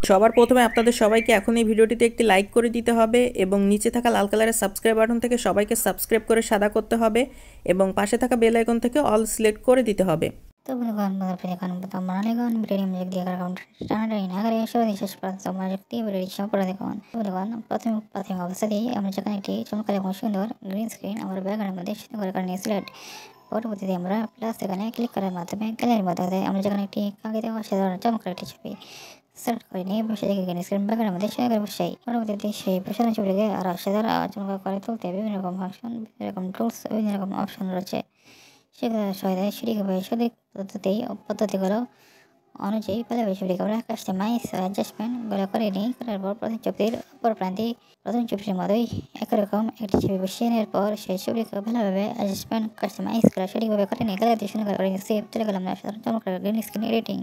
সবার প্রথমে আপনাদের সবাইকে এখন এই ভিডিওটিতে একটি লাইক করে দিতে হবে এবং নিচে থাকা লাল কালারের সাবস্ক্রাইব বাটন থেকে সবাইকে সাবস্ক্রাইব করে সাদা করতে হবে এবং পাশে থাকা বেল আইকন থেকে অল সিলেক্ট করে দিতে হবে। तो बनालेगा वीडियो म्यूजिक दिया अकाउंट स्टार्ट అయినా আগে এসে শেষ পর্যন্ত মনোযোগটি ভিডিওটি সম্পূর্ণ দেখুন। প্রথম অবস্থাতেই আমরা যেখানে একটি চমৎকার এবং সুন্দর গ্রিন স্ক্রিন আমার ব্যাকগ্রাউন্ডের মধ্যে সুন্দর করে নিয়ে সিলেক্ট পরবর্তীতে আমরা প্লাস এখানে ক্লিক করার মাধ্যমে গ্যালারির মধ্যে আমরা যেখানে একটি কাগজে অসাধারণ চমৎকার একটি ছবি সিলেক্ট করে নিয়ে বসে থেকে গ্রিন স্ক্রিন ব্যাকগ্রাউন্ডের মধ্যে সুন্দর করে বসাই। পরবর্তীতে সেই প্রসারণ ছবিটিকে আরও সাধারণ চমৎকার করে তুলতে বিভিন্ন রকম ফাংশন, বিভিন্ন রকম টুলস, বিভিন্ন রকম অপশন রয়েছে। সেগুলো সহায়তায় সঠিকভাবে সঠিক পদ্ধতিগুলো অনুযায়ী ভালোভাবে ছবিটিকে আমরা কাস্টমাইজ অ্যাডজাস্টমেন্টগুলো করে নিই। করার পর প্রথম ছবিটির অপর প্রান্তে প্রথম ছবিটির মতোই একই রকম একটি ছবি বসিয়ে নেওয়ার পর সেই ছবিটিকে ভালোভাবে অ্যাডজাস্টমেন্ট কাস্টমাইজ করে সঠিকভাবে করে নিই। কালার দিয়ে সুন্দর করে সেভ চলে গেলাম চমৎকার গ্রিন স্ক্রিন এডিটিং।